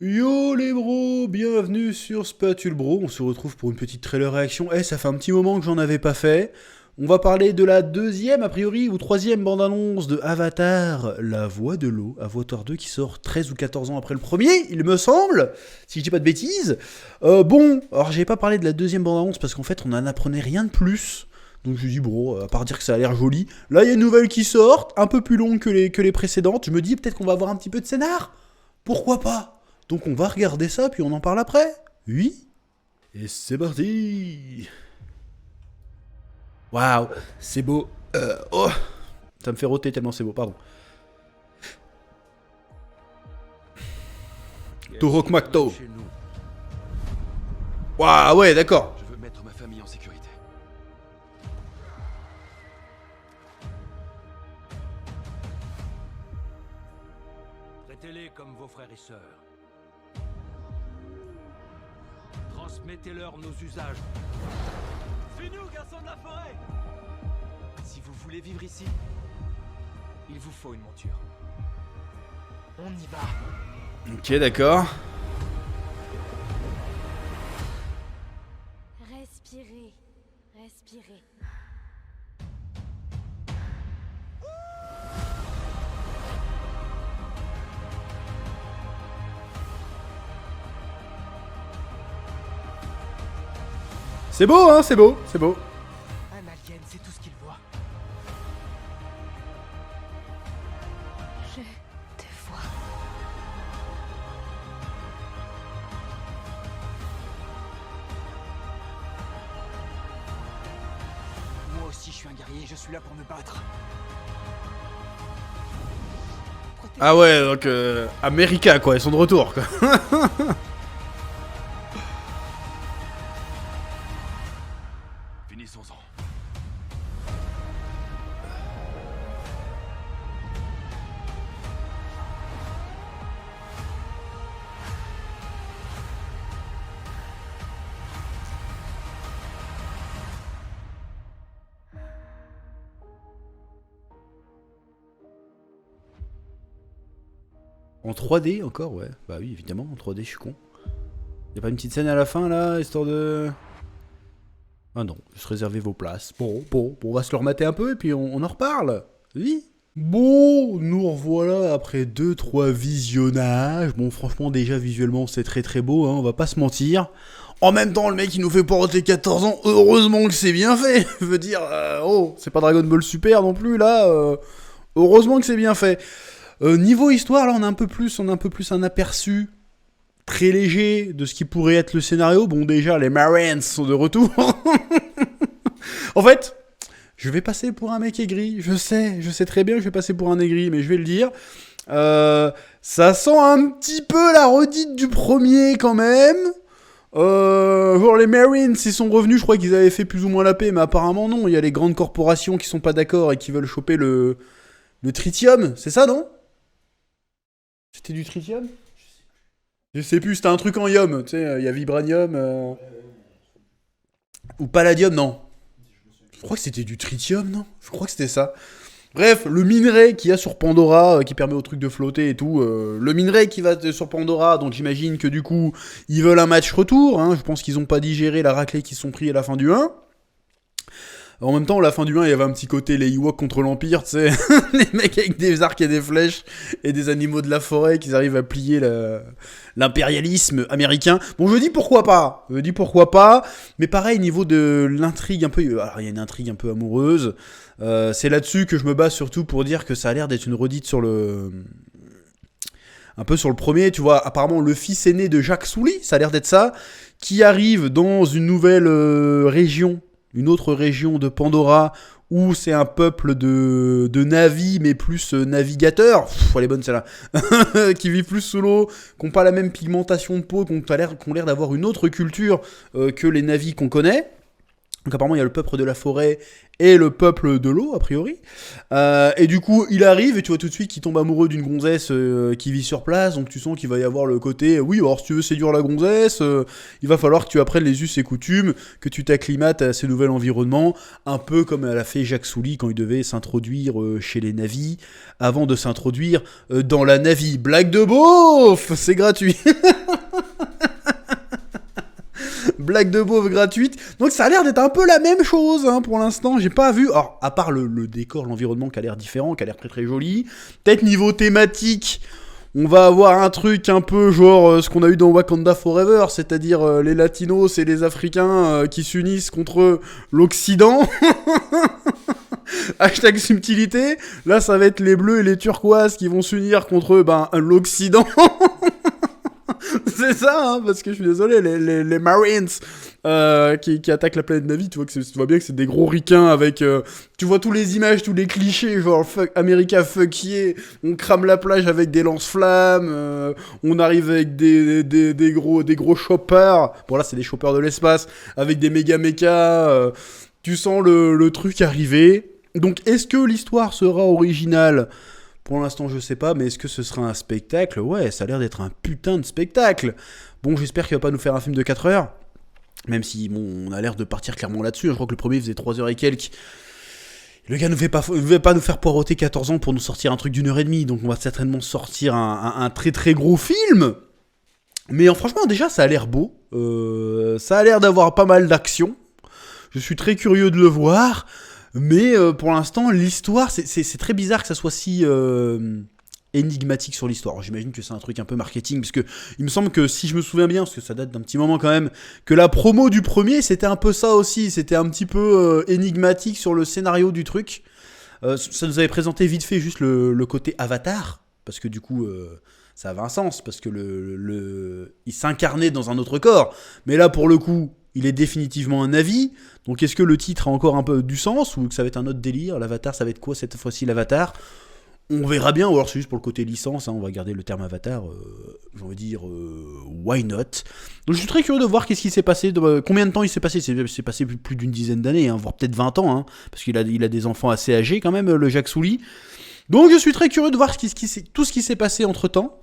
Yo les bros, bienvenue sur Spatule Bro, on se retrouve pour une petite trailer réaction. Ça fait un petit moment que j'en avais pas fait. On va parler de la deuxième, a priori, ou troisième bande-annonce de Avatar, La Voix de l'eau, Avatar 2 qui sort 13 ou 14 ans après le premier, il me semble, si je dis pas de bêtises. Alors j'ai pas parlé de la deuxième bande-annonce parce qu'en fait on en apprenait rien de plus. Donc je me dis, bro, à part dire que ça a l'air joli, là il y a une nouvelle qui sort, un peu plus longue que les précédentes. Je me dis peut-être qu'on va avoir un petit peu de scénar. Pourquoi pas? Donc on va regarder ça, puis on en parle après. Oui. Et c'est parti. Waouh, c'est beau. Oh, ça me fait roter tellement c'est beau, pardon. Torok Makto. Chez nous. Waouh, ouais, d'accord. Je veux mettre ma famille en sécurité. Traitez-les comme vos frères et sœurs. Transmettez-leur nos usages. Suis-nous, garçons de la forêt! Si vous voulez vivre ici, il vous faut une monture. On y va. Ok, d'accord. Respirez, respirez. C'est beau, hein, c'est beau, c'est beau. Un alien, c'est tout ce qu'il voit. Je te vois. Moi aussi, je suis un guerrier, je suis là pour me battre. Ah ouais, donc America quoi, ils sont de retour quoi. Finissons-en. En 3D encore, ouais. Bah oui, évidemment, en 3D, je suis con. Y'a pas une petite scène à la fin là, histoire de. Ah non, juste réservez vos places. Bon, on va se le remater un peu et puis on en reparle. Oui. Bon, nous revoilà après 2-3 visionnages. Bon, franchement, déjà visuellement, c'est très très beau, hein, on va pas se mentir. En même temps, le mec, il nous fait porter 14 ans. Heureusement que c'est bien fait. Je veux dire, oh, c'est pas Dragon Ball Super non plus, là. Heureusement que c'est bien fait. Niveau histoire, là, on a un peu plus un aperçu très léger de ce qui pourrait être le scénario. Bon, déjà, les Marines sont de retour. En fait, je vais passer pour un mec aigri. Je sais très bien que je vais passer pour un aigri, mais je vais le dire. Ça sent un petit peu la redite du premier quand même. Genre les Marines, ils sont revenus, je crois qu'ils avaient fait plus ou moins la paix, mais apparemment non. Il y a les grandes corporations qui sont pas d'accord et qui veulent choper le tritium. C'est ça, non? C'était du tritium? Je sais plus, c'était un truc en ium. Tu sais, il y a vibranium. Ou palladium, non. Je crois que c'était du tritium, non? Je crois que c'était ça. Bref, le minerai qu'il y a sur Pandora, qui permet au truc de flotter et tout, le minerai qui va sur Pandora, donc j'imagine que du coup, ils veulent un match retour, hein, je pense qu'ils ont pas digéré la raclée qu'ils se sont pris à la fin du 1. En même temps, à la fin du 1, il y avait un petit côté les Ewoks contre l'Empire, tu sais, les mecs avec des arcs et des flèches et des animaux de la forêt qui arrivent à plier l'impérialisme américain. Bon, je dis pourquoi pas, mais pareil, niveau de l'intrigue un peu, alors il y a une intrigue un peu amoureuse, c'est là-dessus que je me base surtout pour dire que ça a l'air d'être une redite sur un peu sur le premier, tu vois, apparemment le fils aîné de Jacques Sully, ça a l'air d'être ça, qui arrive dans une nouvelle région, une autre région de Pandora, où c'est un peuple de navis, mais plus navigateurs, elle est bonne celle-là, qui vivent plus sous l'eau, qui n'ont pas la même pigmentation de peau, qui ont l'air d'avoir une autre culture que les navis qu'on connaît. Donc apparemment il y a le peuple de la forêt et le peuple de l'eau a priori. Et du coup il arrive et tu vois tout de suite qu'il tombe amoureux d'une gonzesse qui vit sur place. Donc tu sens qu'il va y avoir le côté oui alors si tu veux séduire la gonzesse, il va falloir que tu apprennes les us et coutumes, que tu t'acclimates à ce nouvel environnement. Un peu comme l'a fait Jacques Souly quand il devait s'introduire chez les navis avant de s'introduire dans la navie. Blague de beauf, c'est gratuit. Blague de beauf gratuite. Donc ça a l'air d'être un peu la même chose hein, pour l'instant. J'ai pas vu. Alors, à part le décor, l'environnement qui a l'air différent, qui a l'air très très joli. Peut-être niveau thématique, on va avoir un truc un peu genre ce qu'on a eu dans Wakanda Forever, c'est-à-dire les Latinos et les Africains qui s'unissent contre l'Occident. Hashtag subtilité. Là, ça va être les bleus et les turquoises qui vont s'unir contre l'Occident. C'est ça, hein, parce que je suis désolé, les Marines qui attaquent la planète Navi, tu vois bien que c'est des gros ricains avec... tu vois tous les images, tous les clichés, genre fuck, America fuck yeah, on crame la plage avec des lance-flammes, on arrive avec des gros choppers, bon là c'est des choppers de l'espace, avec des méga mechas, tu sens le truc arriver. Donc est-ce que l'histoire sera originale ? Pour l'instant, je sais pas, mais est-ce que ce sera un spectacle ? Ouais, ça a l'air d'être un putain de spectacle. Bon, j'espère qu'il va pas nous faire un film de 4 heures. Même si, bon, on a l'air de partir clairement là-dessus. Je crois que le premier faisait 3 heures et quelques. Le gars ne va pas nous faire poireauter 14 ans pour nous sortir un truc d'une heure et demie. Donc on va certainement sortir un très très gros film. Mais franchement, déjà, ça a l'air beau. Ça a l'air d'avoir pas mal d'action. Je suis très curieux de le voir. Mais pour l'instant, l'histoire, c'est très bizarre que ça soit si énigmatique sur l'histoire. Alors, j'imagine que c'est un truc un peu marketing, parce que il me semble que si je me souviens bien, parce que ça date d'un petit moment quand même, que la promo du premier, c'était un peu ça aussi. C'était un petit peu énigmatique sur le scénario du truc. Ça nous avait présenté vite fait juste le côté Avatar, parce que du coup... ça avait un sens, parce que il s'incarnait dans un autre corps. Mais là, pour le coup, il est définitivement un Navi. Donc, est-ce que le titre a encore un peu du sens, ou que ça va être un autre délire ? L'Avatar, ça va être quoi cette fois-ci, l'Avatar ? On verra bien, ou alors c'est juste pour le côté licence, hein, on va garder le terme Avatar, j'ai envie de dire, why not ? Donc, je suis très curieux de voir qu'est-ce qui s'est passé, combien de temps il s'est passé. C'est passé plus d'une dizaine d'années, hein, voire peut-être 20 ans, hein, parce qu'il a des enfants assez âgés quand même, le Jacques Souly. Donc, je suis très curieux de voir tout ce qui s'est passé entre-temps.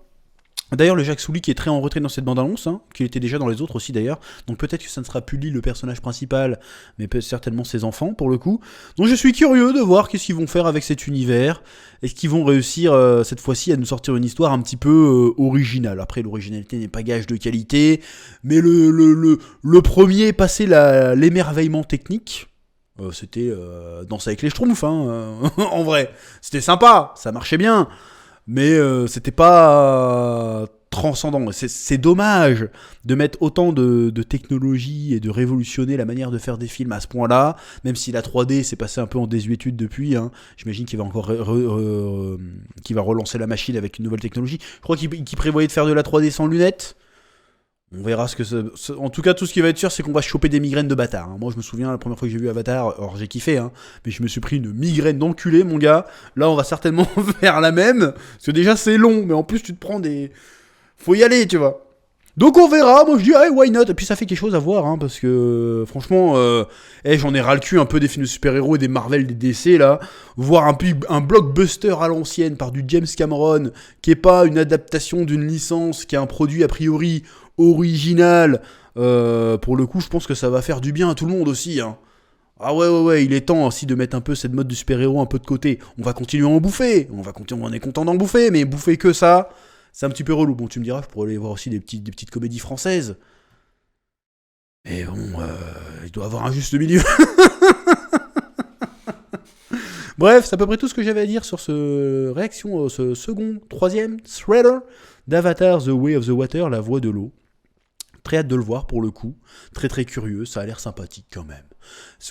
D'ailleurs, le Jacques Souly qui est très en retrait dans cette bande-annonce, hein, qui était déjà dans les autres aussi d'ailleurs, donc peut-être que ça ne sera plus lui le personnage principal, mais peut-être certainement ses enfants pour le coup. Donc je suis curieux de voir qu'est-ce qu'ils vont faire avec cet univers, est-ce qu'ils vont réussir cette fois-ci à nous sortir une histoire un petit peu originale. Après, l'originalité n'est pas gage de qualité, mais le premier passé l'émerveillement technique. C'était Danse avec les Schtroumpfs, hein, en vrai. C'était sympa, ça marchait bien. Mais c'était pas transcendant. C'est dommage de mettre autant de technologie et de révolutionner la manière de faire des films à ce point-là, même si la 3D s'est passée un peu en désuétude depuis. Hein. J'imagine qu'il va encore qu'il va relancer la machine avec une nouvelle technologie. Je crois qu'il prévoyait de faire de la 3D sans lunettes. On verra ce que en tout cas, tout ce qui va être sûr, c'est qu'on va choper des migraines de bâtard. Hein. Moi, je me souviens, la première fois que j'ai vu Avatar, alors j'ai kiffé, hein, mais je me suis pris une migraine d'enculé, mon gars. Là, on va certainement faire la même. Parce que déjà, c'est long, mais en plus, tu te prends des... Faut y aller, tu vois. Donc, on verra. Moi, je dis, hey, why not ? Et puis, ça fait quelque chose à voir, hein, parce que, franchement, j'en ai ras le cul un peu des films de super-héros et des Marvel, des DC, là. Voir un blockbuster à l'ancienne par du James Cameron, qui est pas une adaptation d'une licence, qui est un produit, a priori... original, pour le coup je pense que ça va faire du bien à tout le monde aussi, hein. Ah ouais, il est temps aussi de mettre un peu cette mode du super-héros un peu de côté. On va continuer à en bouffer, on est content d'en bouffer, mais bouffer que ça, c'est un petit peu relou. Bon, tu me diras, je pourrais aller voir aussi des petites comédies françaises, mais bon, il doit y avoir un juste milieu. Bref, c'est à peu près tout ce que j'avais à dire sur ce troisième thriller d'Avatar The Way of the Water, la voie de l'eau. Très hâte de le voir pour le coup, très très curieux, ça a l'air sympathique quand même.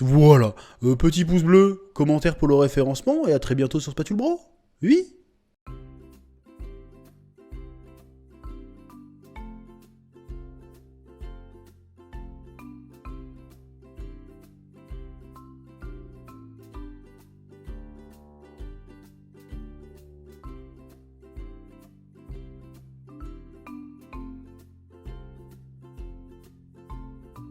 Voilà, petit pouce bleu, commentaire pour le référencement, et à très bientôt sur Spatule Bro. Oui.